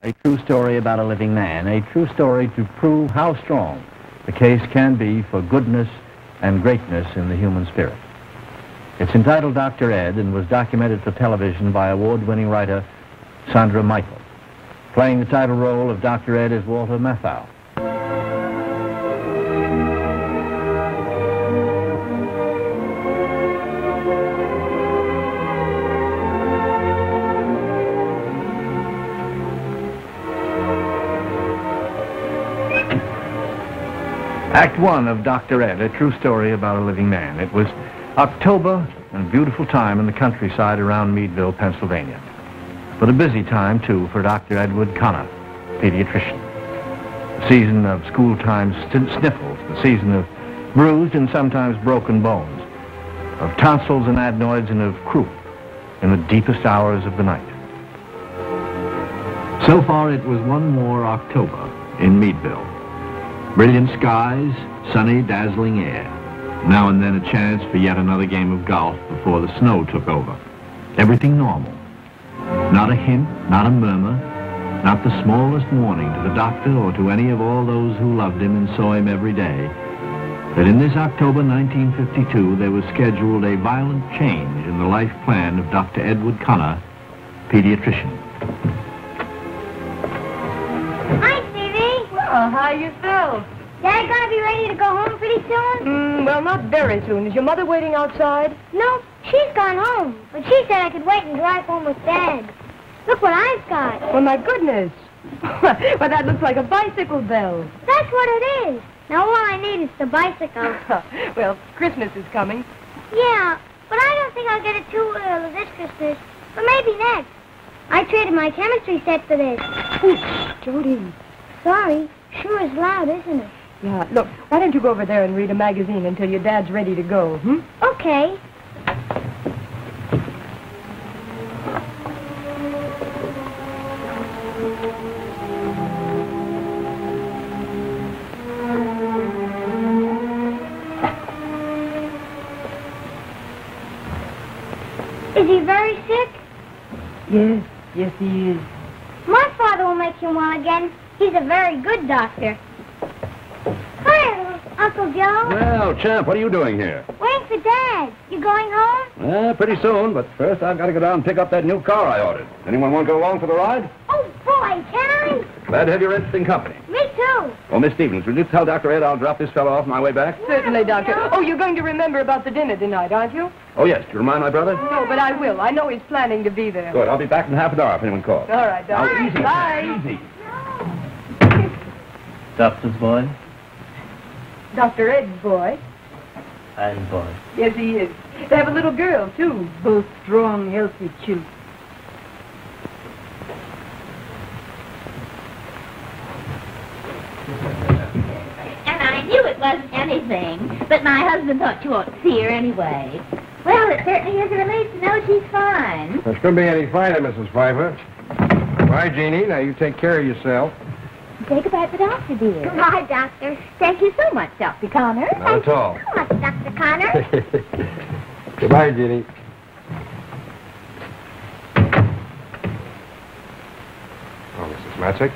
A true story about a living man, a true story to prove how strong the case can be for goodness and greatness in the human spirit. It's entitled Dr. Ed and was documented for television by award-winning writer Sandra Michael. Playing the title role of Dr. Ed is Walter Matthau. Act 1 of Dr. Ed, a true story about a living man. It was October and beautiful time in the countryside around Meadville, Pennsylvania. But a busy time, too, for Dr. Edward Connor, pediatrician. The season of school-time sniffles, the season of bruised and sometimes broken bones, of tonsils and adenoids and of croup in the deepest hours of the night. So far, it was one more October in Meadville. Brilliant skies, sunny, dazzling air. Now and then a chance for yet another game of golf before the snow took over. Everything normal. Not a hint, not a murmur, not the smallest warning to the doctor or to any of all those who loved him and saw him every day, that in this October 1952 there was scheduled a violent change in the life plan of Dr. Edward Connor, pediatrician. Well, how yourself? Dad gonna be ready to go home pretty soon? Well, not very soon. Is your mother waiting outside? No, she's gone home. But she said I could wait and drive home with Dad. Look what I've got. Well, my goodness. Well, that looks like a bicycle bell. That's what it is. Now all I need is the bicycle. Well, Christmas is coming. Yeah, but I don't think I'll get it too early this Christmas. But maybe next. I traded my chemistry set for this. Ooh, Jody. Sorry. Sure is loud, isn't it? Yeah, look, why don't you go over there and read a magazine until your dad's ready to go, Okay. Is he very sick? Yes, he is. My father will make him well again. He's a very good doctor. Hi, Uncle Joe. Well, champ, what are you doing here? Waiting for Dad. You going home? Pretty soon, but first I've got to go down and pick up that new car I ordered. Anyone want to go along for the ride? Oh, boy, can I? Glad to have your interesting company. Me too. Well, Miss Stevens, will you tell Dr. Ed I'll drop this fellow off on my way back? Certainly, Doctor. Oh, you're going to remember about the dinner tonight, aren't you? Oh, yes. Do you remind my brother? No, but I will. I know he's planning to be there. Good. I'll be back in half an hour if anyone calls. All right, Doctor. Now, easy. Bye. Easy. Doctor's boy? Dr. Ed's boy. And boy. Yes, he is. They have a little girl, too. Both strong, healthy children. And I knew it wasn't anything, but my husband thought you ought to see her anyway. Well, it certainly is a relief to know she's fine. It couldn't be any finer, Mrs. Pfeiffer. Bye, Jeannie. Now you take care of yourself. Say goodbye to the doctor, dear. Goodbye, Doctor. Thank you so much, Dr. Connor. Not at all. So much, Dr. Connor. Goodbye, Jeannie. Oh, Mrs. Matzik.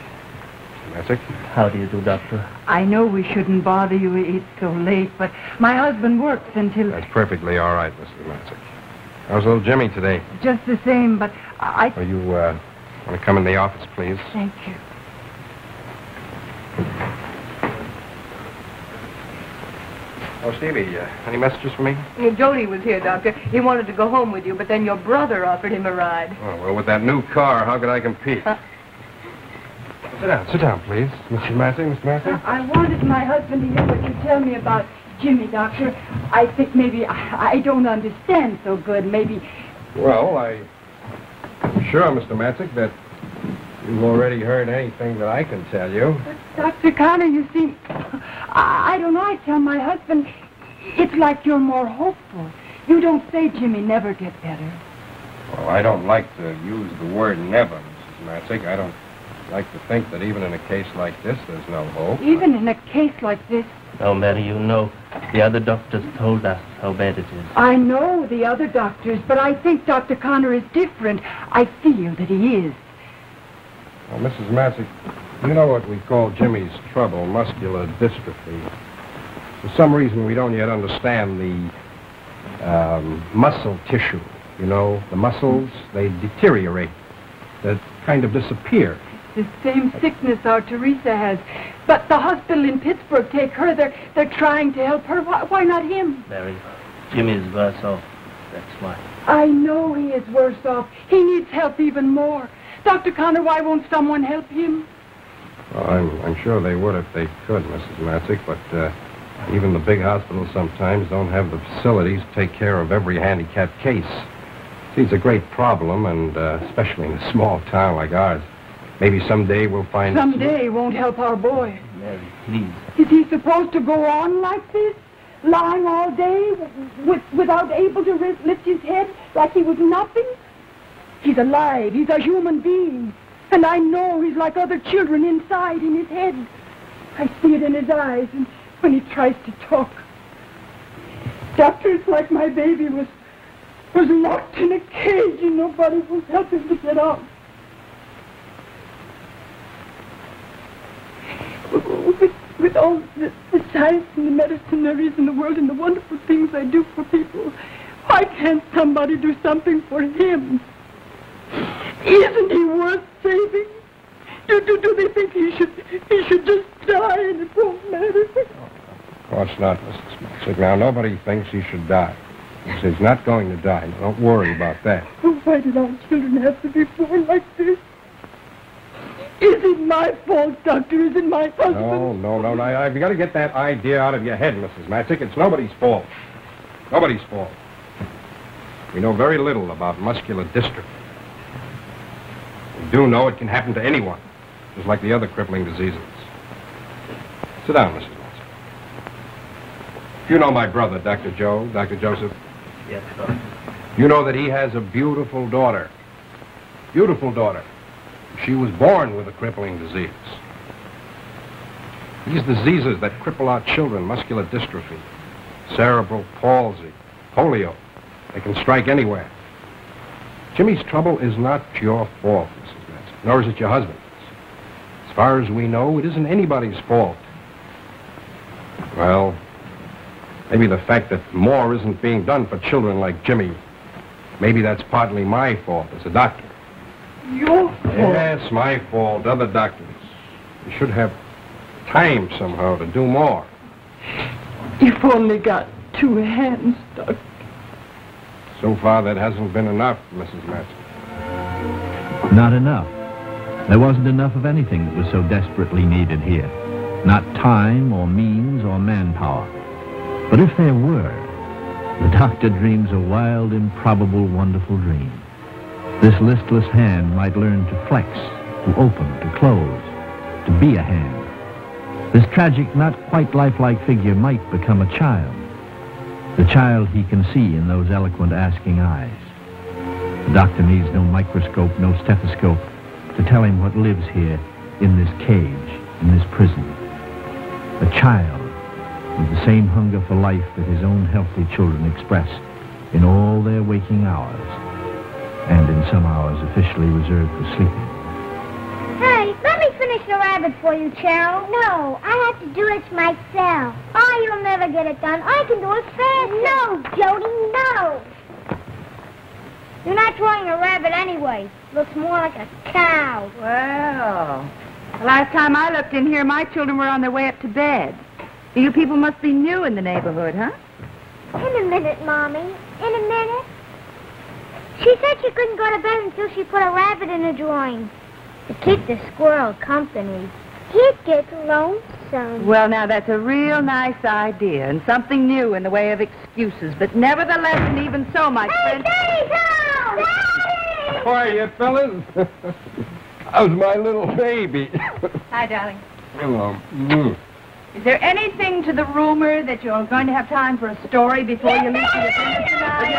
Mrs. Matzik. How do you do, Doctor? I know we shouldn't bother you. It's so late, but my husband works until... That's perfectly all right, Mrs. Matzik. How's little Jimmy today? Just the same, but I... Oh, you, want to come in the office, please? Thank you. Oh, Stevie, any messages for me? Jody was here, Doctor. He wanted to go home with you, but then your brother offered him a ride. Oh, well, with that new car, how could I compete? Sit down, please. Mr. Matzik, Mr. Matzik. I wanted my husband to hear what you tell me about Jimmy, Doctor. I think maybe I don't understand so good. Maybe... Well, I'm sure, Mr. Matzik, that you've already heard anything that I can tell you. Dr. Connor, you see, I don't know. I tell my husband, it's like you're more hopeful. You don't say Jimmy never get better. Well, I don't like to use the word never, Mrs. Matzik. I don't like to think that even in a case like this, there's no hope. Even in a case like this? No, Mary, you know, the other doctors told us how bad it is. I know the other doctors, but I think Dr. Connor is different. I feel that he is. Well, Mrs. Matzik, you know what we call Jimmy's trouble, muscular dystrophy. For some reason, we don't yet understand the muscle tissue. You know, the muscles, they deteriorate. They kind of disappear. The same sickness our Teresa has. But the hospital in Pittsburgh take her. They're trying to help her. Why not him? Mary, Jimmy's worse off. That's why. I know he is worse off. He needs help even more. Dr. Connor, why won't someone help him? Well, I'm sure they would if they could, Mrs. Matzik, but even the big hospitals sometimes don't have the facilities to take care of every handicapped case. See, it's a great problem, and especially in a small town like ours. Maybe someday we'll find... Someday won't help our boy. Mary, please. Is he supposed to go on like this? Lying all day without able to lift his head like he was nothing? He's alive. He's a human being. And I know he's like other children inside in his head. I see it in his eyes and when he tries to talk. Doctor, it's like my baby was locked in a cage and nobody was helping to get out. With all the science and the medicine there is in the world and the wonderful things I do for people, why can't somebody do something for him? Isn't he worth saving? Do they think he should just die and it won't matter? Of course not, Mrs. Matzik. Now, nobody thinks he should die. He's not going to die. Now, don't worry about that. Oh, why did our children have to be born like this? Is it my fault, Doctor? Is it my husband? No. Now, you've got to get that idea out of your head, Mrs. Matzik. It's nobody's fault. Nobody's fault. We know very little about muscular dystrophy. We do know it can happen to anyone, just like the other crippling diseases. Sit down, Mrs. Matzik. You know my brother, Dr. Joseph. Yes, Doctor. You know that he has a beautiful daughter. Beautiful daughter. She was born with a crippling disease. These diseases that cripple our children, muscular dystrophy, cerebral palsy, polio, they can strike anywhere. Jimmy's trouble is not your fault, Mrs. Matzik, nor is it your husband's. As far as we know, it isn't anybody's fault. Well, maybe the fact that more isn't being done for children like Jimmy, maybe that's partly my fault as a doctor. Your fault? Yes, my fault. Other doctors. You should have time somehow to do more. You've only got 2 hands, Doctor. So far, that hasn't been enough, Mrs. Matzik. Not enough. There wasn't enough of anything that was so desperately needed here. Not time or means or manpower. But if there were, the doctor dreams a wild, improbable, wonderful dream. This listless hand might learn to flex, to open, to close, to be a hand. This tragic, not quite lifelike figure might become a child. The child he can see in those eloquent asking eyes. The doctor needs no microscope, no stethoscope to tell him what lives here in this cage, in this prison. A child with the same hunger for life that his own healthy children express in all their waking hours, and in some hours officially reserved for sleeping. Hey, let me finish the rabbit for you, Cheryl. No, I have to do it myself. Oh, you'll never get it done. I can do it fast. No, Jody, no. You're not drawing a rabbit anyway. Looks more like a cow. Well, the last time I looked in here, my children were on their way up to bed. You people must be new in the neighborhood, huh? In a minute, Mommy. In a minute. She said she couldn't go to bed until she put a rabbit in a drawing. To keep the squirrel company. He'd get lonesome. Well, now, that's a real nice idea and something new in the way of excuses. But nevertheless, and even so, my friend... Daddy's home! Daddy! How are you, fellas? How's my little baby? Hi, darling. Hello. Is there anything to the rumor that you're going to have time for a story before you leave to the dinner tonight?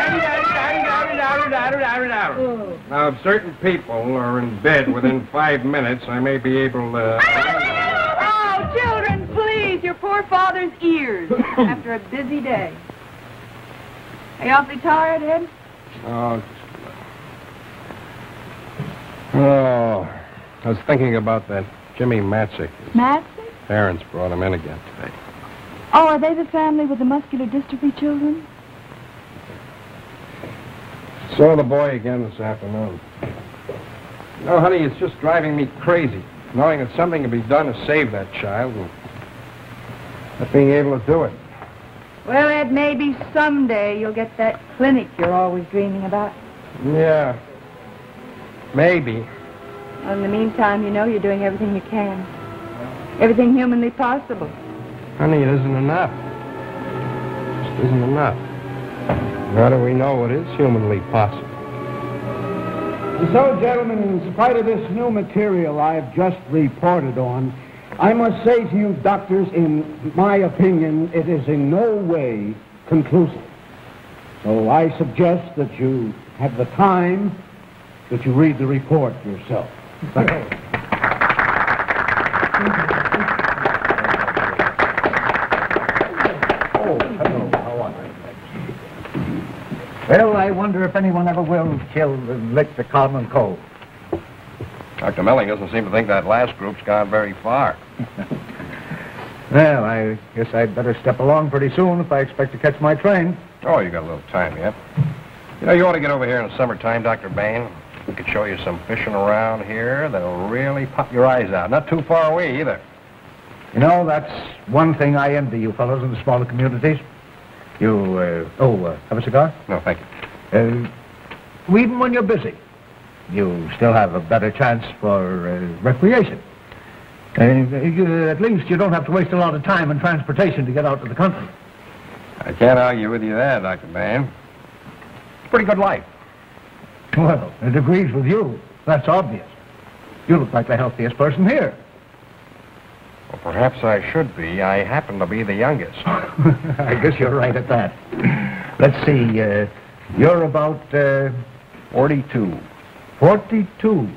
Now, if certain people are in bed within 5 minutes, I may be able to... Oh, children, please, your poor father's ears after a busy day. Are you awfully tired, Ed? I was thinking about that Jimmy Matzik. Matzik? Parents brought him in again today. Oh, are they the family with the muscular dystrophy children? Saw the boy again this afternoon. No, honey, it's just driving me crazy, knowing that something can be done to save that child and not being able to do it. Well, Ed, maybe someday you'll get that clinic you're always dreaming about. Yeah. Maybe. Well, in the meantime, you know you're doing everything you can. Everything humanly possible. Honey, it isn't enough. It just isn't enough. How do we know what is humanly possible? So, gentlemen, in spite of this new material I've just reported on, I must say to you, doctors, in my opinion, it is in no way conclusive. So I suggest that you have the time that you read the report yourself. Thank you. Oh, hello. How are you? Well, I wonder if anyone ever will kill and lick the common cold. Dr. Melling doesn't seem to think that last group's gone very far. Well, I guess I'd better step along pretty soon if I expect to catch my train. Oh, you got a little time yet. You know, you ought to get over here in the summertime, Dr. Bain. We could show you some fishing around here that'll really pop your eyes out. Not too far away, either. You know, that's one thing I envy you fellows in the smaller communities. You, have a cigar? No, thank you. Even when you're busy, you still have a better chance for recreation. At least you don't have to waste a lot of time in transportation to get out to the country. I can't argue with you there, Dr. Bain. It's a pretty good life. Well, it agrees with you. That's obvious. You look like the healthiest person here. Well, perhaps I should be. I happen to be the youngest. I guess you're right at that. Let's see, you're about, 42. 42.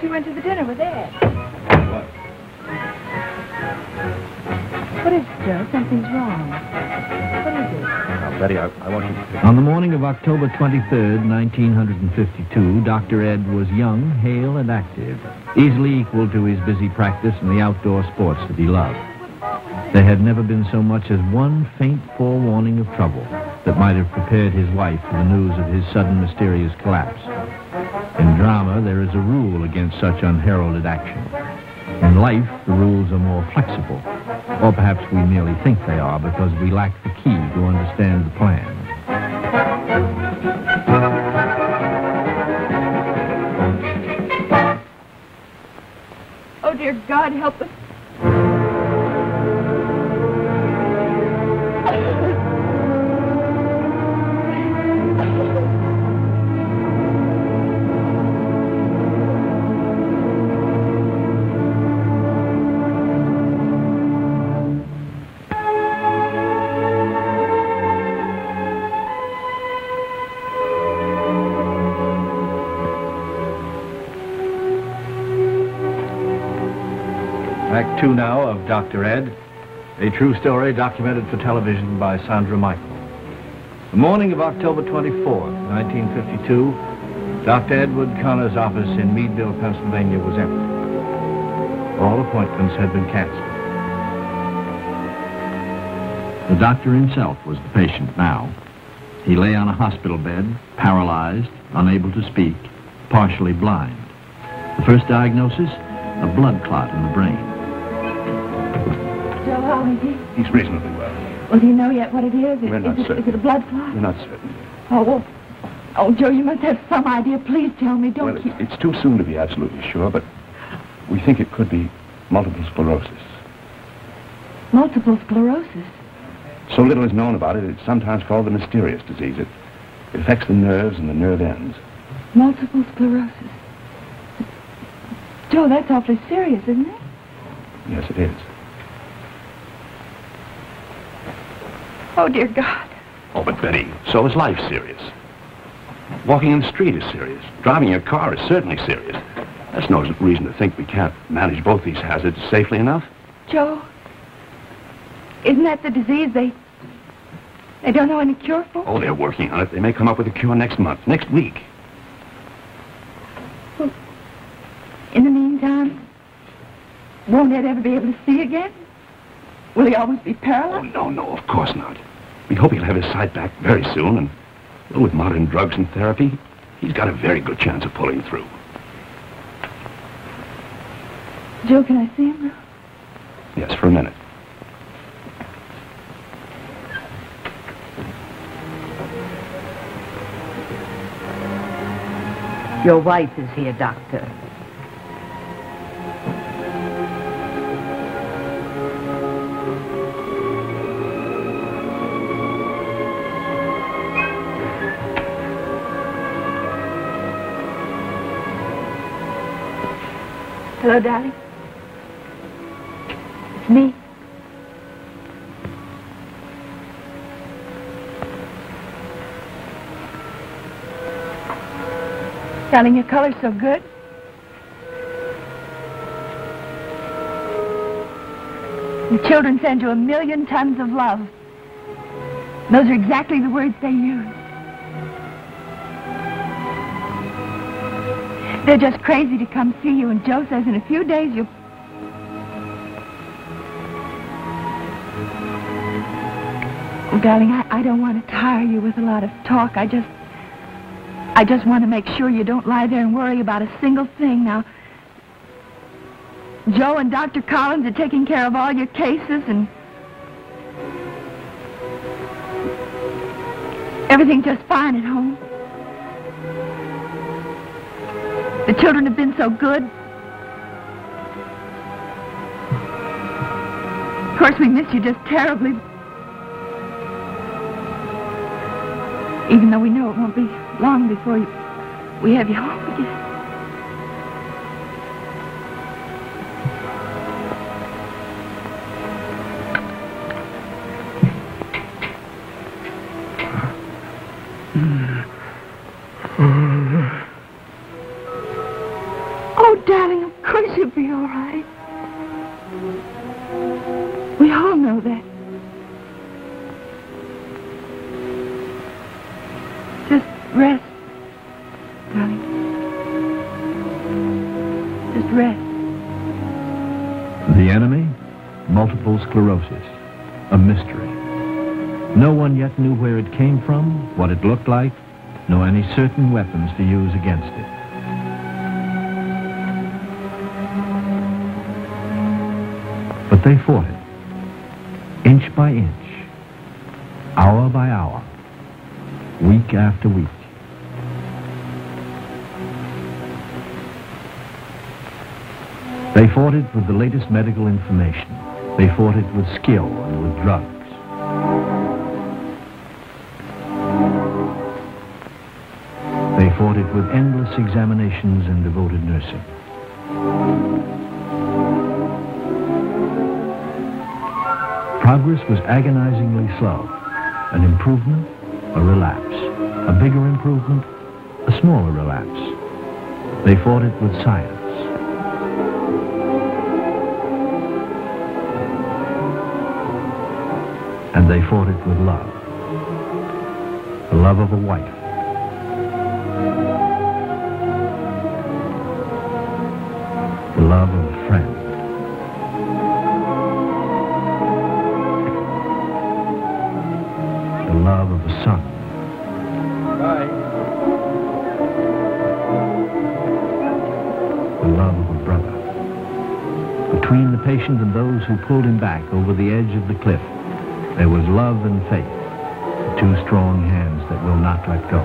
You went to the dinner with Ed. What? What is it, Joe? Something's wrong. What is it? Now, Betty, I want you to... On the morning of October 23rd, 1952, Dr. Ed was young, hale, and active, easily equal to his busy practice and the outdoor sports that he loved. There had never been so much as one faint forewarning of trouble that might have prepared his wife for the news of his sudden mysterious collapse. In drama, there is a rule against such unheralded action. In life, the rules are more flexible. Or perhaps we merely think they are because we lack the key to understand the plan. Oh, dear God, help us. Act 2 now of Dr. Ed, a true story documented for television by Sandra Michael. The morning of October 24th, 1952, Dr. Edward Connor's office in Meadville, Pennsylvania was empty. All appointments had been canceled. The doctor himself was the patient now. He lay on a hospital bed, paralyzed, unable to speak, partially blind. The first diagnosis, a blood clot in the brain. Joe, how is he? He's reasonably well. Well, do you know yet what it is? We're not certain. Is it a blood clot? We're not certain. Oh, well. Oh, Joe, you must have some idea. Please tell me. Don't Well, keep... it's too soon to be absolutely sure, but we think it could be multiple sclerosis. Multiple sclerosis? So little is known about it, it's sometimes called the mysterious disease. It affects the nerves and the nerve ends. Multiple sclerosis. Joe, that's awfully serious, isn't it? Yes, it is. Oh, dear God. Oh, but Betty, so is life serious. Walking in the street is serious. Driving your car is certainly serious. That's no reason to think we can't manage both these hazards safely enough. Joe, isn't that the disease they don't know any cure for? Oh, they're working on it. They may come up with a cure next month, next week. Well, in the meantime, won't Ed ever be able to see again? Will he always be paralyzed? Oh, no, of course not. We hope he'll have his sight back very soon, and with modern drugs and therapy, he's got a very good chance of pulling through. Joe, can I see him now? Yes, for a minute. Your wife is here, Doctor. Hello, darling. It's me. Darling, your color's so good. The children send you 1,000,000 tons of love. Those are exactly the words they use. They're just crazy to come see you, and Joe says in a few days you'll... Oh, darling, I don't want to tire you with a lot of talk. I just want to make sure you don't lie there and worry about a single thing. Now, Joe and Dr. Collins are taking care of all your cases, and everything's just fine at home. The children have been so good. Of course, we miss you just terribly. Even though we know it won't be long before we have you home again. Oh, darling, of course you'll be all right. We all know that. Just rest, darling. Just rest. The enemy? Multiple sclerosis. A mystery. No one yet knew where it came from, what it looked like, nor any certain weapons to use against it. But they fought it, inch by inch, hour by hour, week after week. They fought it with the latest medical information. They fought it with skill and with drugs. They fought it with endless examinations and devoted nursing. Progress was agonizingly slow. An improvement, a relapse. A bigger improvement, a smaller relapse. They fought it with science. And they fought it with love. The love of a wife. The love of a friend. The love of a son. Bye. The love of a brother. Between the patient and those who pulled him back over the edge of the cliff, there was love and faith, the two strong hands that will not let go.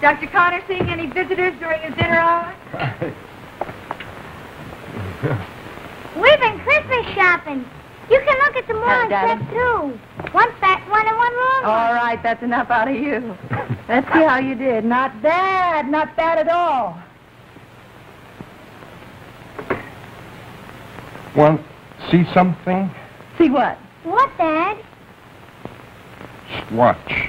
Dr. Connor seeing any visitors during his dinner hour? We've been Christmas shopping. You can look at the more Darling. set, too. One fat one and one long one. All right, that's enough out of you. Let's see how you did. Not bad at all. Want to see something? See what? What, Dad? Just watch.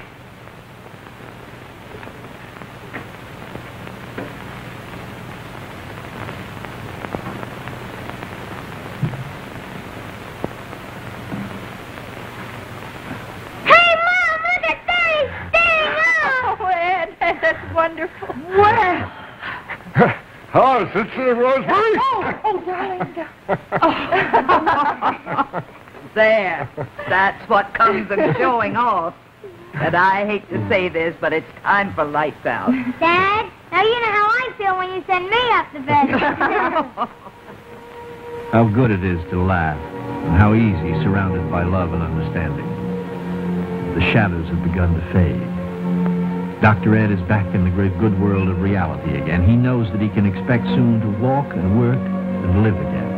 Wonderful. Well. Hello, Sister Rosemary. Oh, darling. There. That's what comes of showing off. And I hate to say this, but it's time for lights out. Dad, now you know how I feel when you send me up to bed. How good it is to laugh, and how easy surrounded by love and understanding. The shadows have begun to fade. Dr. Ed is back in the great good world of reality again. He knows that he can expect soon to walk and work and live again.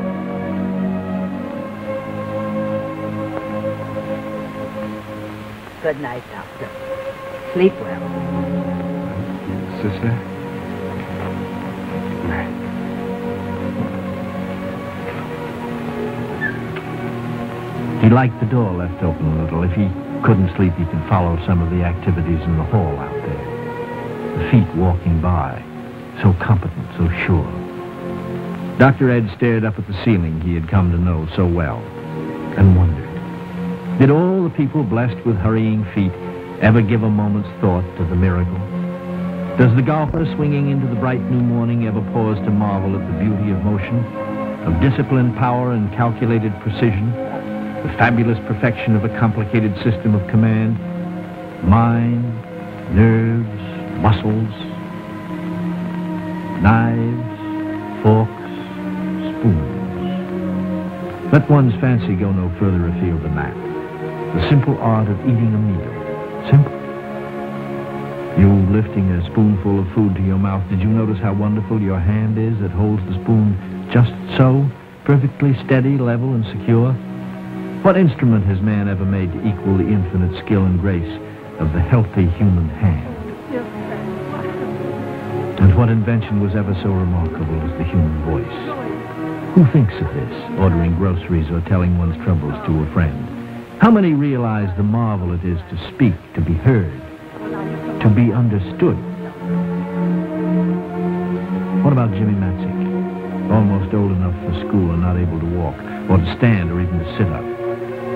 Good night, Doctor. Sleep well. Sister? Good night. He liked the door left open a little. If he couldn't sleep, he could follow some of the activities in the hall out there. The feet walking by, so competent, so sure. Dr. Ed stared up at the ceiling he had come to know so well and wondered, did all the people blessed with hurrying feet ever give a moment's thought to the miracle? Does the golfer swinging into the bright new morning ever pause to marvel at the beauty of motion, of disciplined power and calculated precision, the fabulous perfection of a complicated system of command, mind, nerves, muscles, knives, forks, spoons. Let one's fancy go no further afield than that. The simple art of eating a meal. Simple. You lifting a spoonful of food to your mouth, did you notice how wonderful your hand is that holds the spoon just so, perfectly steady, level, and secure? What instrument has man ever made to equal the infinite skill and grace of the healthy human hand? And what invention was ever so remarkable as the human voice? Who thinks of this, ordering groceries or telling one's troubles to a friend? How many realize the marvel it is to speak, to be heard, to be understood? What about Jimmy Matzik? Almost old enough for school and not able to walk, or to stand, or even to sit up.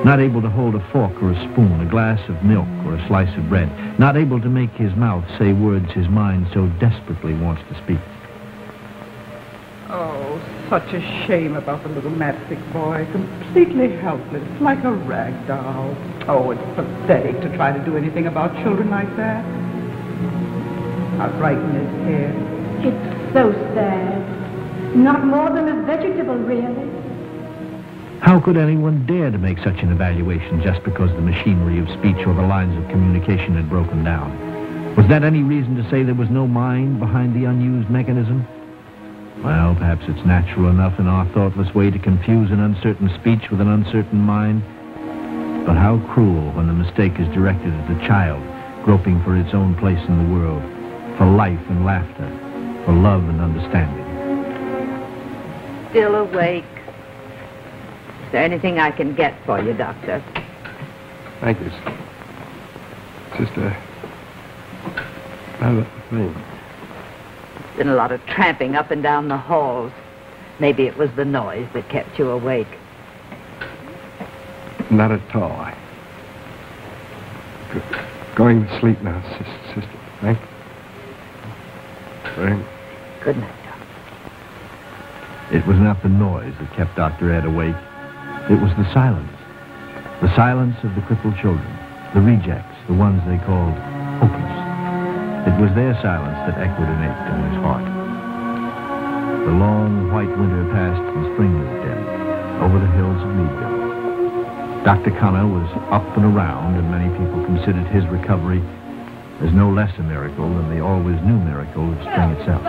Not able to hold a fork or a spoon, a glass of milk or a slice of bread. Not able to make his mouth say words his mind so desperately wants to speak. Oh, such a shame about the little matchstick boy. Completely helpless, like a rag doll. Oh, it's pathetic to try to do anything about children like that. I'll brighten his hair. It's so sad. Not more than a vegetable, really. How could anyone dare to make such an evaluation just because the machinery of speech or the lines of communication had broken down? Was that any reason to say there was no mind behind the unused mechanism? Well, perhaps it's natural enough in our thoughtless way to confuse an uncertain speech with an uncertain mind. But how cruel when the mistake is directed at a child groping for its own place in the world, for life and laughter, for love and understanding. Still awake. Is there anything I can get for you, Doctor? Thank you, Sister. Another thing. Been a lot of tramping up and down the halls. Maybe it was the noise that kept you awake. Not at all. Going to sleep now, Sister. Thank you. Very much. Good night, Doctor. It was not the noise that kept Dr. Ed awake. It was the silence. The silence of the crippled children, the rejects, the ones they called hopeless. It was their silence that echoed and ached in his heart. The long white winter passed and spring moved in over the hills of Meadville. Dr. Connor was up and around, and many people considered his recovery is no less a miracle than the always new miracle of spring itself.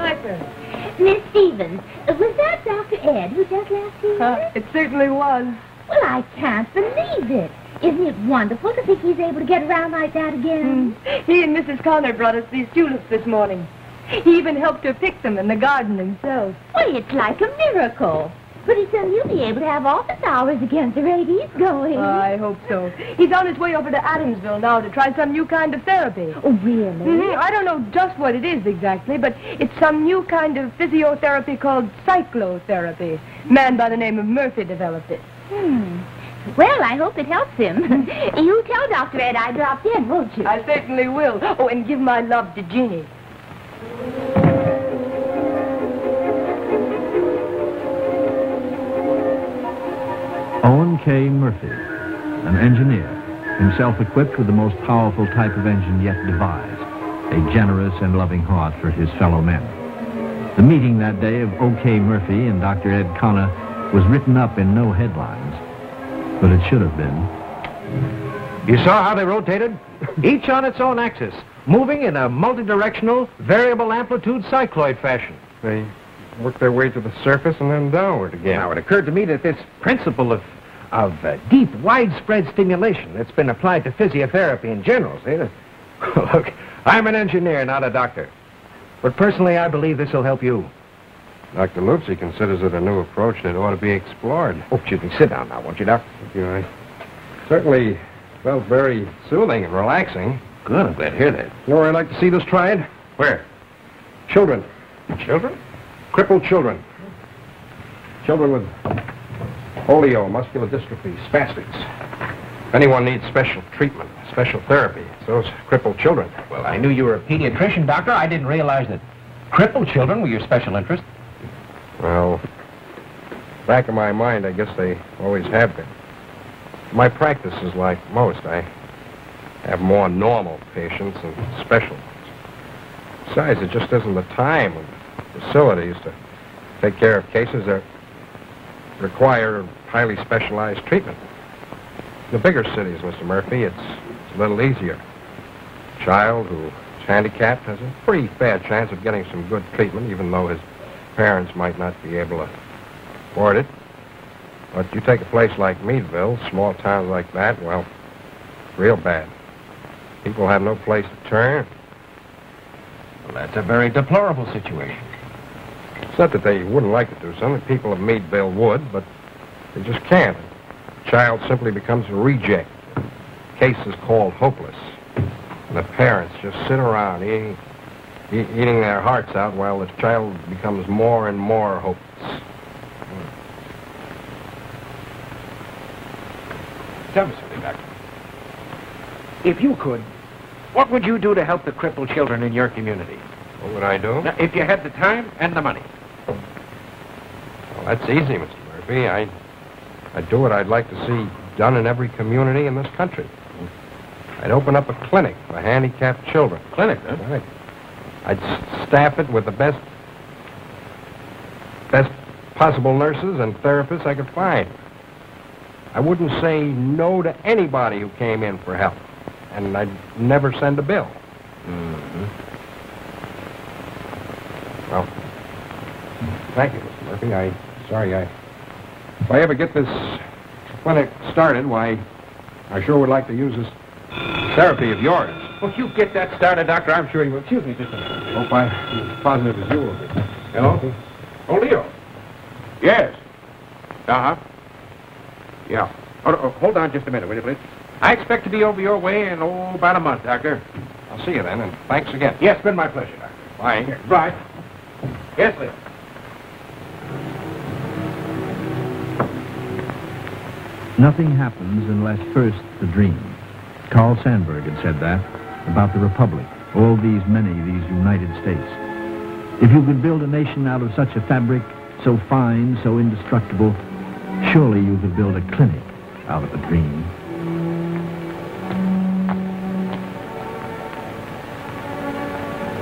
Miss Stevens, was that Dr. Ed who just left here? It certainly was. Well, I can't believe it. Isn't it wonderful to think he's able to get around like that again? He and Mrs. Connor brought us these tulips this morning. He even helped her pick them in the garden himself. Well, it's like a miracle. Pretty soon you'll be able to have office hours again at the rate he's going. I hope so. He's on his way over to Adamsville now to try some new kind of therapy. Oh, really? I don't know just what it is exactly, but it's some new kind of physiotherapy called Cycloid Therapy. A man by the name of Murphy developed it. Well, I hope it helps him. You tell Dr. Ed I dropped in, won't you? I certainly will. Oh, and give my love to Jeannie. Owen K. Murphy, an engineer, himself equipped with the most powerful type of engine yet devised, a generous and loving heart for his fellow men. The meeting that day of O.K. Murphy and Dr. Ed Connor was written up in no headlines, but it should have been. You saw how they rotated? Each on its own axis, moving in a multidirectional, variable amplitude cycloid fashion. They work their way to the surface and then downward again. Now, it occurred to me that this principle of deep, widespread stimulation that's been applied to physiotherapy in general, see? Look, I'm an engineer, not a doctor. But personally, I believe this will help you. Dr. Lupsy considers it a new approach that ought to be explored. Oh, excuse me. Sit down now, won't you, Doc? Thank you. I certainly felt very soothing and relaxing. Good, I'm glad to hear that. You know where I'd like to see this tried? Where? Children. Children? Crippled children. Children with polio, muscular dystrophy, spastics. If anyone needs special treatment, special therapy, it's those crippled children. Well, I knew you were a pediatrician, Doctor. I didn't realize that crippled children were your special interest. Well, back in my mind, I guess they always have been. My practice is like most. I have more normal patients and special ones. Besides, it just isn't the time and facilities to take care of cases that require highly specialized treatment. In the bigger cities, Mr. Murphy, it's a little easier. A child who's handicapped has a pretty fair chance of getting some good treatment, even though his parents might not be able to afford it. But you take a place like Meadville, small towns like that, well, real bad. People have no place to turn. Well, that's a very deplorable situation. It's not that they wouldn't like to do something. People of Meadville would, but they just can't. The child simply becomes a reject. The case is called hopeless. And the parents just sit around eating their hearts out while the child becomes more and more hopeless. Tell me something, Doctor. If you could, what would you do to help the crippled children in your community? What would I do? Now, if you had the time and the money. Well, that's easy, Mr. Murphy. I'd do what I'd like to see done in every community in this country. I'd open up a clinic for handicapped children. Clinic, huh? Right. I'd staff it with the best possible nurses and therapists I could find. I wouldn't say no to anybody who came in for help. And I'd never send a bill. Mm-hmm. Well, thank you, Mr. Murphy. If I ever get this clinic started, why, I sure would like to use this therapy of yours. Well, if you get that started, Doctor, I'm sure you will. Excuse me just a minute. Hope I'm as positive as you will be. Hello? Oh, Leo. Yes. Uh-huh. Yeah. Oh, hold on just a minute, will you, please? I expect to be over your way in, about a month, Doctor. I'll see you then, and thanks again. Yes, it's been my pleasure, Doctor. Bye. Here, right. Yes, Leo. Nothing happens unless first the dream. Carl Sandburg had said that about the Republic, all these United States. If you could build a nation out of such a fabric, so fine, so indestructible, surely you could build a clinic out of a dream.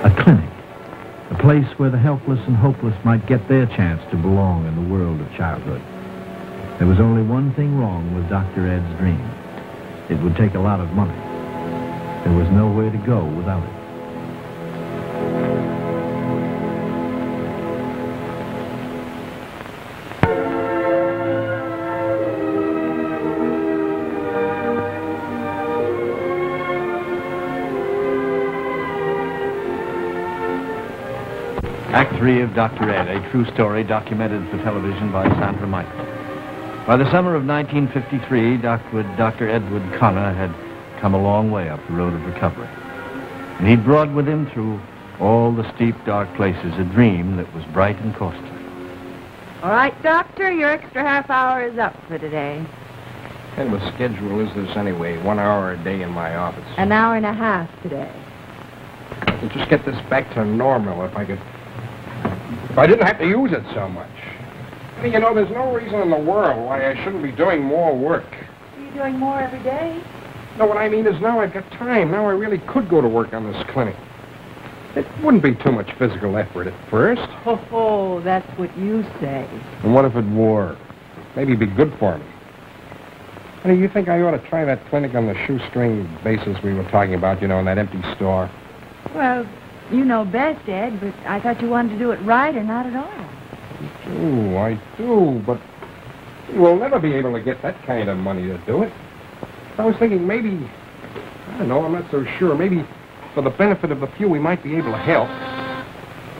A clinic, a place where the helpless and hopeless might get their chance to belong in the world of childhood. There was only one thing wrong with Dr. Ed's dream. It would take a lot of money. There was nowhere to go without it. Act 3 of Dr. Ed, a true story documented for television by Sandra Michael. By the summer of 1953, Dr. Edward Connor had come a long way up the road of recovery. And he'd brought with him through all the steep, dark places a dream that was bright and costly. All right, Doctor, your extra half hour is up for today. What kind of a schedule is this anyway? 1 hour a day in my office. An hour and a half today. I could just get this back to normal if I didn't have to use it so much. I mean, you know, there's no reason in the world why I shouldn't be doing more work. Are you doing more every day? No, what I mean is now I've got time. Now I really could go to work on this clinic. It wouldn't be too much physical effort at first. Oh, that's what you say. And what if it were? Maybe it'd be good for me. Honey, you think I ought to try that clinic on the shoestring basis we were talking about, you know, in that empty store? Well, you know best, Ed, but I thought you wanted to do it right or not at all. I do, but we'll never be able to get that kind of money to do it. I was thinking maybe, I don't know, I'm not so sure, maybe for the benefit of the few we might be able to help,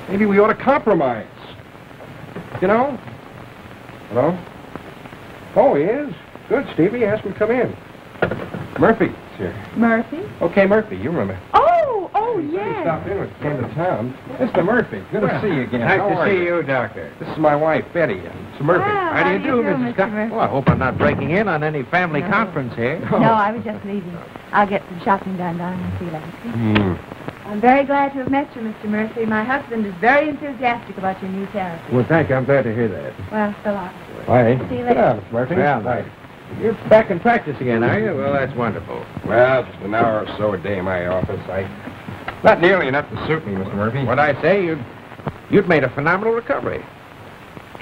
maybe we ought to compromise. You know? Hello? Oh, he is? Good, Stevie. Ask him to come in. Murphy's here. Murphy? Okay, Murphy, you remember. Oh, He yes. stopped in when he came to town. Mr. Murphy, good to see you again. Nice How to are see you, Doctor. This is my wife, Betty. Mr. Murphy. Well, How do you do, Mrs. Mr. Scott? Murphy? Well, I hope I'm not breaking in on any family No. conference here. No, I was just leaving. I'll get some shopping done down in Fairyland. Hmm. I'm very glad to have met you, Mr. Murphy. My husband is very enthusiastic about your new therapy. Well, thank you. I'm glad to hear that. Well, so long. Hi. See you Sit later. down, Mr. Murphy. Well, Hi. You're back in practice again, are you? Well, that's wonderful. Well, just an hour or so a day in my office. Not nearly enough to suit me, Mr. Murphy. What I say, you'd made a phenomenal recovery.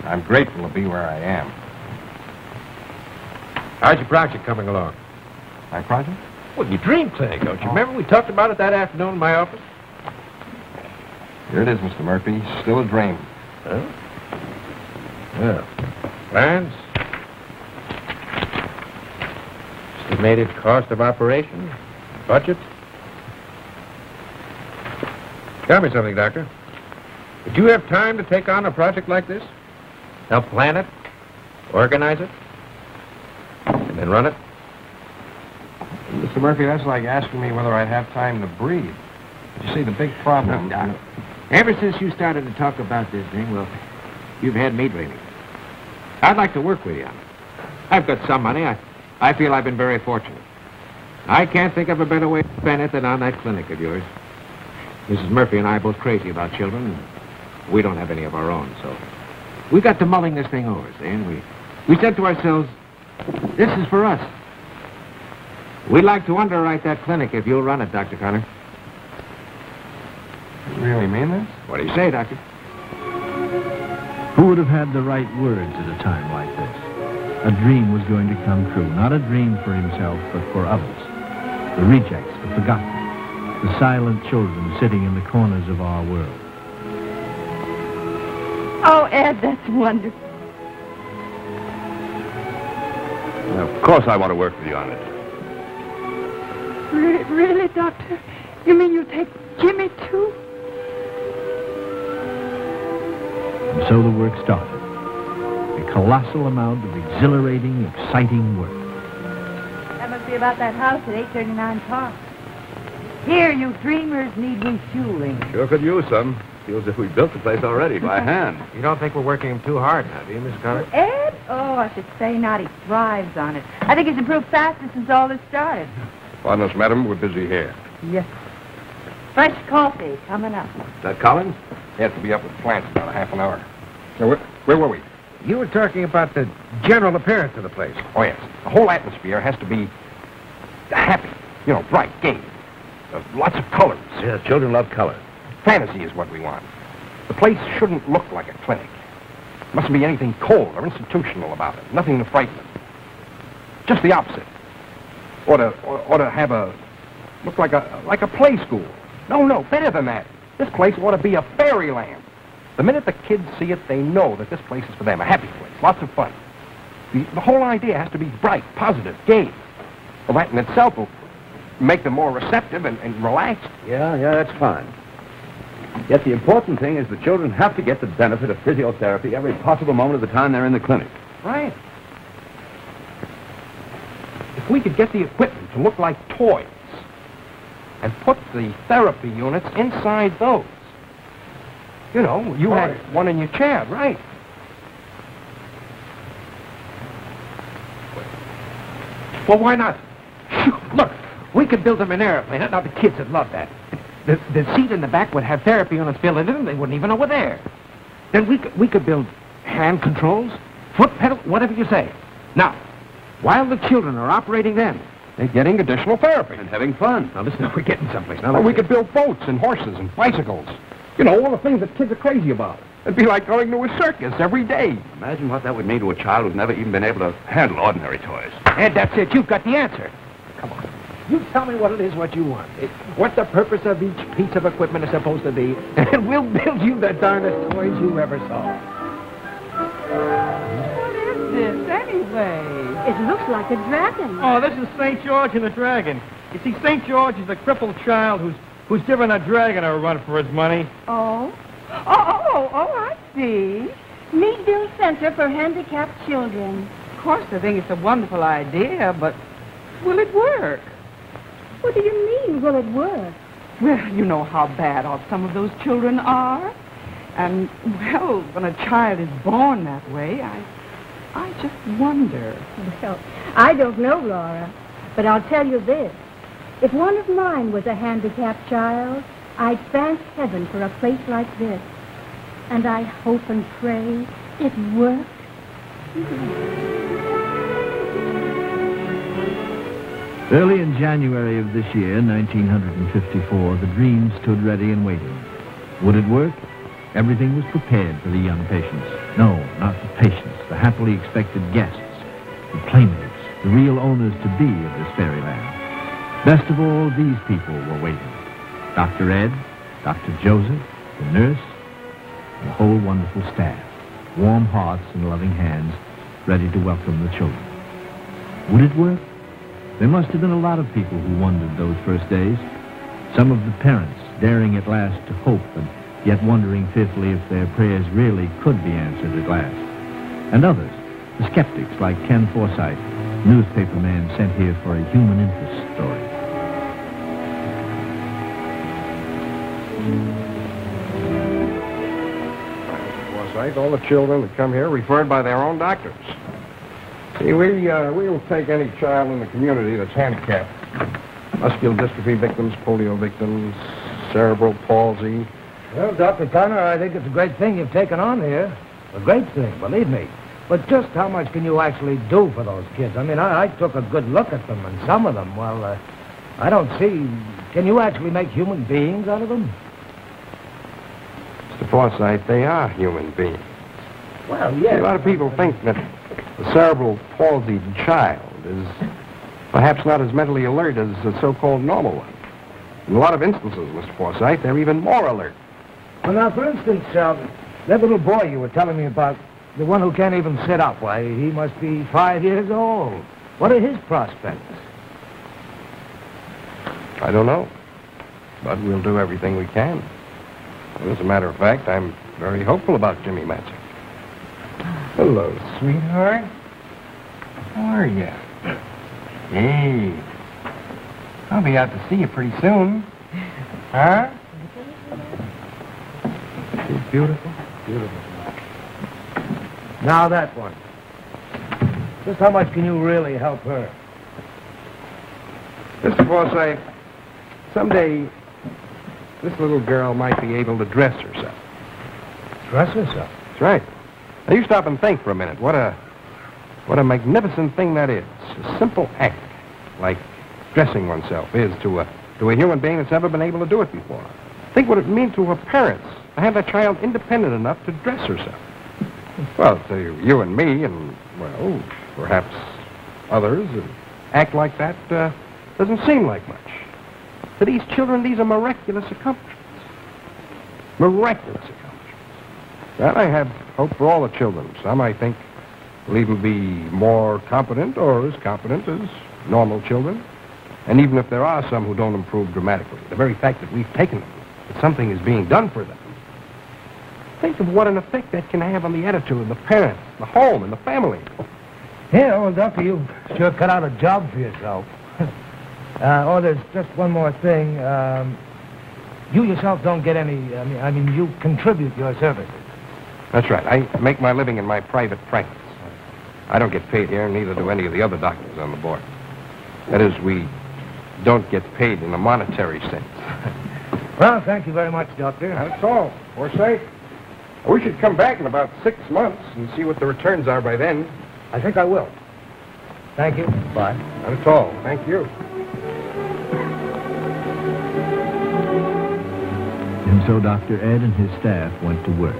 I'm grateful to be where I am. How's your project coming along? My project? Well, your dream clinic, don't you remember? We talked about it that afternoon in my office. Here it is, Mr. Murphy. Still a dream. Huh? Well, plans? Estimated cost of operation? Budget? Tell me something, Doctor. Would you have time to take on a project like this? Help plan it? Organize it? And then run it? Mr. Murphy, that's like asking me whether I'd have time to breathe. You see, the big problem... No. Ever since you started to talk about this thing, well, you've had me dreaming. I'd like to work with you on it. I've got some money. I feel I've been very fortunate. I can't think of a better way to spend it than on that clinic of yours. Mrs. Murphy and I are both crazy about children. We don't have any of our own, so we got to mulling this thing over, see? And we said to ourselves, this is for us. We'd like to underwrite that clinic if you'll run it, Dr. Connor. You really mean this? What do you say, Doctor? Who would have had the right words at a time like this? A dream was going to come true. Not a dream for himself, but for others. The rejects, the forgotten. The silent children sitting in the corners of our world. Oh, Ed, that's wonderful. Well, of course I want to work with you on it. Really, Doctor? You mean you'll take Jimmy, too? And so the work started. A colossal amount of exhilarating, exciting work. That must be about that house at 839 Park. Here, you dreamers need refueling. Sure could use some. Feels as if we built the place already by hand. You don't think we're working him too hard now, do you, Miss Connor? Ed? Oh, I should say not. He thrives on it. I think he's improved faster since all this started. Pardon us, madam. We're busy here. Yes. Fresh coffee coming up. Is that Collins? He has to be up with plants in about a half an hour. So where were we? You were talking about the general appearance of the place. Oh, yes. The whole atmosphere has to be happy. You know, bright, gay. Lots of colors. Yeah, children love color. Fantasy is what we want. The place shouldn't look like a clinic. Mustn't be anything cold or institutional about it. Nothing to frighten them. Just the opposite. Ought to have look like a play school. No, better than that. This place ought to be a fairyland. The minute the kids see it, they know that this place is for them. A happy place. Lots of fun. The whole idea has to be bright, positive, gay. Well, that in itself will make them more receptive and relaxed. Yeah, that's fine. Yet the important thing is the children have to get the benefit of physiotherapy every possible moment of the time they're in the clinic. Right. If we could get the equipment to look like toys and put the therapy units inside those. You know, you had one in your chair, right? Well, why not? Look, we could build them an airplane. Now, the kids would love that. The seat in the back would have therapy units built in it, and they wouldn't even know we're there. Then we could build hand controls, foot pedal, whatever you say. Now, while the children are operating them, they're getting additional therapy. And having fun. Now, listen, we're getting someplace. Now, we could build boats and horses and bicycles. You know, all the things that kids are crazy about. It'd be like going to a circus every day. Imagine what that would mean to a child who's never even been able to handle ordinary toys. And that's it. You've got the answer. Come on. You tell me what it is, what you want. What the purpose of each piece of equipment is supposed to be, and we'll build you the darnest toys you ever saw. What is this, anyway? It looks like a dragon. Oh, this is St. George and the Dragon. You see, St. George is a crippled child who's given a dragon a run for his money. Oh, I see. Meadville Center for Handicapped Children. Of course, I think it's a wonderful idea, but will it work? What do you mean, will it work? Well, you know how bad off some of those children are. And, well, when a child is born that way, I just wonder. Well, I don't know, Laura, but I'll tell you this. If one of mine was a handicapped child, I'd thank heaven for a place like this. And I hope and pray it works. Early in January of this year, 1954, the dream stood ready and waiting. Would it work? Everything was prepared for the young patients. No, not the patients, the happily expected guests, the playmates, the real owners-to-be of this fairyland. Best of all, these people were waiting. Dr. Ed, Dr. Joseph, the nurse, and the whole wonderful staff. Warm hearts and loving hands, ready to welcome the children. Would it work? There must have been a lot of people who wondered those first days. Some of the parents daring at last to hope, and yet wondering fearfully if their prayers really could be answered at last. And others, the skeptics like Ken Forsythe, newspaper man sent here for a human interest story. Forsythe, all the children that come here referred by their own doctors. See, we don't take any child in the community that's handicapped. Muscular dystrophy victims, polio victims, cerebral palsy. Well, Dr. Connor, I think it's a great thing you've taken on here. A great thing, believe me. But just how much can you actually do for those kids? I mean, I took a good look at them, and some of them, well, I don't see... Can you actually make human beings out of them? Mr. Forsythe, they are human beings. Well, yes. A lot of people think that the cerebral palsied child is perhaps not as mentally alert as the so-called normal one. In a lot of instances, Mr. Forsythe, they're even more alert. Well, now, for instance, that little boy you were telling me about, the one who can't even sit up, why, he must be 5 years old. What are his prospects? I don't know, but we'll do everything we can. And as a matter of fact, I'm very hopeful about Jimmy Matzik. Hello, sweetheart. How are you? Hey. I'll be out to see you pretty soon. Huh? She's beautiful. Beautiful. Now that one. Just how much can you really help her? Mr. Forsythe, someday this little girl might be able to dress herself. Dress herself? That's right. Now, you stop and think for a minute. What a magnificent thing that is. A simple act, like dressing oneself, is to a human being that's never been able to do it before. Think what it means to her parents to have that child independent enough to dress herself. Well, to you and me and, well, perhaps others, act like that doesn't seem like much. To these children, these are miraculous accomplishments. Miraculous accomplishments. Well, I have hope for all the children. Some, I think, will even be more competent or as competent as normal children. And even if there are some who don't improve dramatically, the very fact that we've taken them that something is being done for them. Think of what an effect that can have on the attitude of the parents, the home, and the family. Yeah, well, Doctor, you've sure cut out a job for yourself. There's just one more thing. You yourself don't get any, I mean, you contribute your services. That's right. I make my living in my private practice. I don't get paid here, neither do any of the other doctors on the board. That is, we don't get paid in a monetary sense. Well, thank you very much, Doctor. That's all. Forsythe. We should come back in about 6 months and see what the returns are by then. I think I will. Thank you. Bye. Not at all. Thank you. And so Dr. Ed and his staff went to work.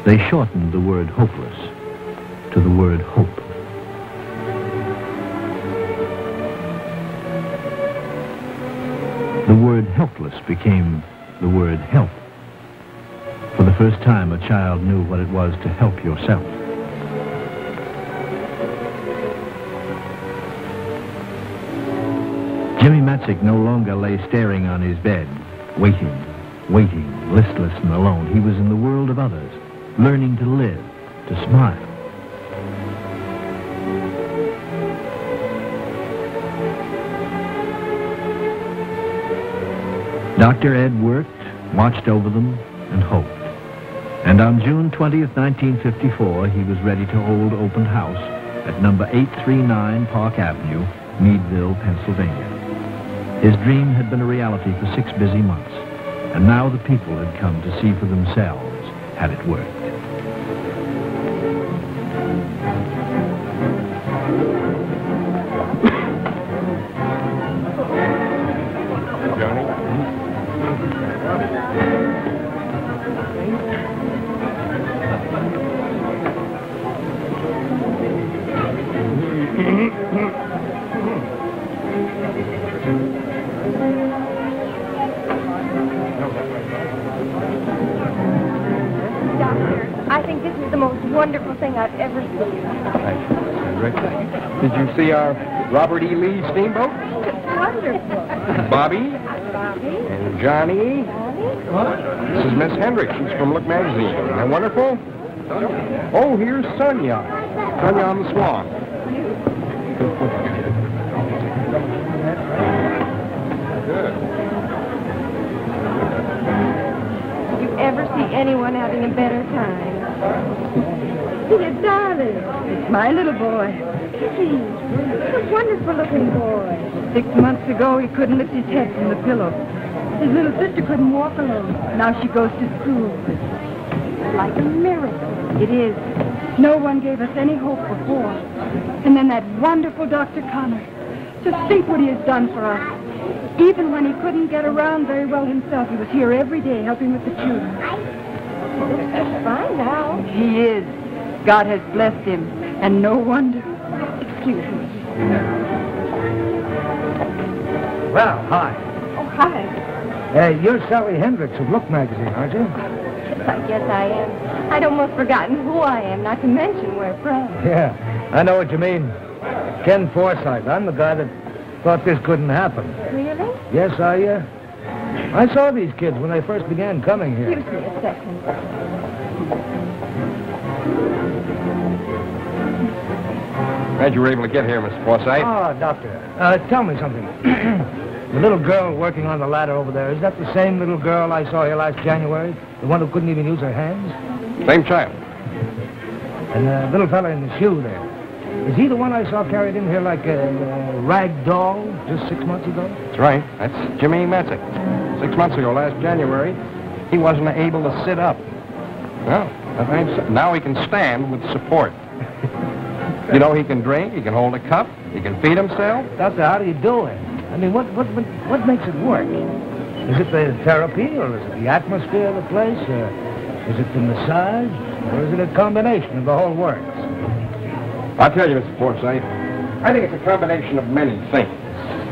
They shortened the word hopeless to the word hope. The word helpless became the word help. For the first time, a child knew what it was to help yourself. Jimmy Matzik no longer lay staring on his bed, waiting, listless and alone. He was in the world of others, learning to live, to smile. Dr. Ed worked, watched over them, and hoped. And on June 20th, 1954, he was ready to hold open house at number 839 Park Avenue, Meadville, Pennsylvania. His dream had been a reality for 6 busy months, and now the people had come to see for themselves had it worked. Wonderful thing I've ever seen. Thank you, Miss Hendrick. Did you see our Robert E. Lee steamboat? It's wonderful. Bobby. And Johnny. This is Miss Hendrick. She's from Look Magazine. Isn't that wonderful? Oh, here's Sonia. Sonia on the Swan. Good. Did you ever see anyone having a better time? Dear darling. It's my little boy. Kitty. What a wonderful-looking boy. 6 months ago, he couldn't lift his head from the pillow. His little sister couldn't walk alone. Now she goes to school. It's like a miracle. It is. No one gave us any hope before. And then that wonderful Dr. Connor. Just think what he has done for us. Even when he couldn't get around very well himself, he was here every day helping with the children. He's fine now. He is. God has blessed him, and no wonder. Excuse me. Well, hi. Oh, hi. You're Sally Hendricks of Look Magazine, aren't you? Yes, I guess I am. I'd almost forgotten who I am, not to mention where from. Yeah, I know what you mean. Ken Forsythe. I'm the guy that thought this couldn't happen. Really? Yes, I saw these kids when they first began coming here. Excuse me a second. Glad you were able to get here, Miss Forsythe. Oh, Doctor, tell me something. The little girl working on the ladder over there, is that the same little girl I saw here last January? The one who couldn't even use her hands? Same child. And the little fella in the shoe there, is he the one I saw carried in here like a rag doll just 6 months ago? That's right. That's Jimmy Matzik. 6 months ago, last January, he wasn't able to sit up. Well, now he can stand with support. You know, he can drink, he can hold a cup, he can feed himself. Doctor, how do you do it? I mean, what makes it work? Is it the therapy, or is it the atmosphere of the place, or is it the massage, or is it a combination of the whole works? I'll tell you, Mr. Forsythe, I think it's a combination of many things.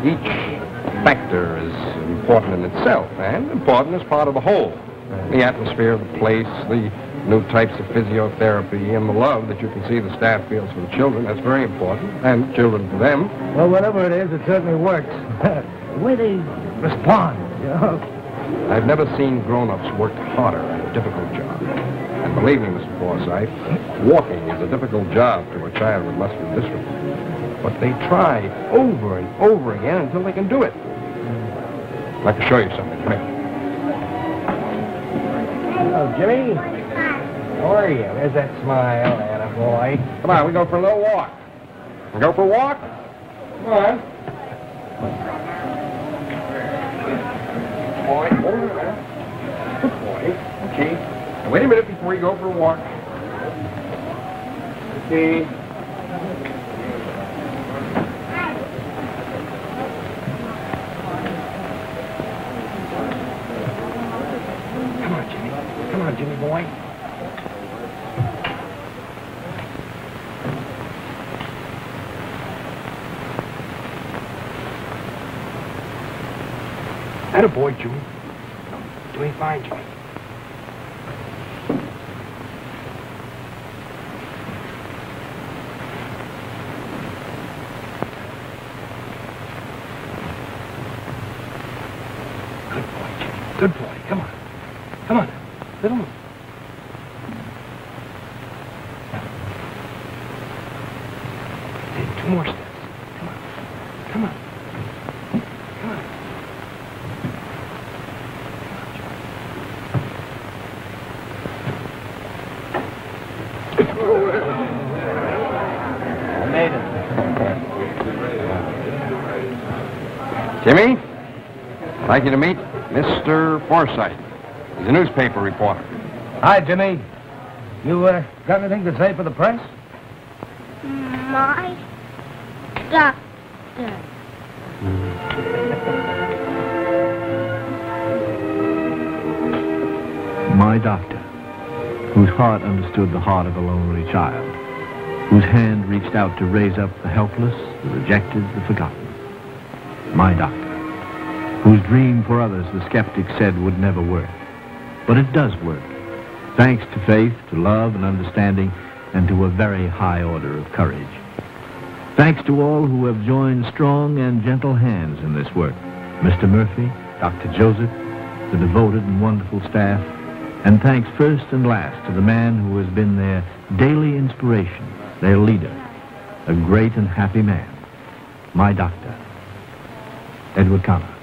Each factor is important in itself, and important as part of the whole. The atmosphere of the place, the new types of physiotherapy, and the love that you can see the staff feels for the children, that's very important, and children for them. Well, whatever it is, it certainly works. The way they respond, you know. I've never seen grown-ups work harder at a difficult job. And believe me, Mr. Forsythe, walking is a difficult job to a child with muscular dystrophy. But they try over and over again until they can do it. I'd like to show you something. Come here. Hello, Jimmy. How are you? There's that smile, attaboy. Come on, we go for a little walk. We go for a walk? Come on. Boy, over there. Good boy. Okay. Now, wait a minute before you go for a walk. Okay. Come on, Jimmy. Come on, Jimmy boy. Attaboy, Jimmy. Doing fine, Jimmy. Good boy, Jimmy. Good boy. Come on. Come on. Little move. Take 2 more steps. Come on. Come on. Come on. I made it. Jimmy, I'd like you to meet Mr. Forsythe. He's a newspaper reporter. Hi, Jimmy. You got anything to say for the press? My doctor. My doctor, whose heart understood the heart of a lonely child, whose hand reached out to raise up the helpless, the rejected, the forgotten. My doctor, whose dream for others the skeptic said would never work. But it does work, thanks to faith, to love and understanding, and to a very high order of courage. Thanks to all who have joined strong and gentle hands in this work. Mr. Murphy, Dr. Joseph, the devoted and wonderful staff, and thanks first and last to the man who has been their daily inspiration, their leader, a great and happy man, my doctor, Edward Connor.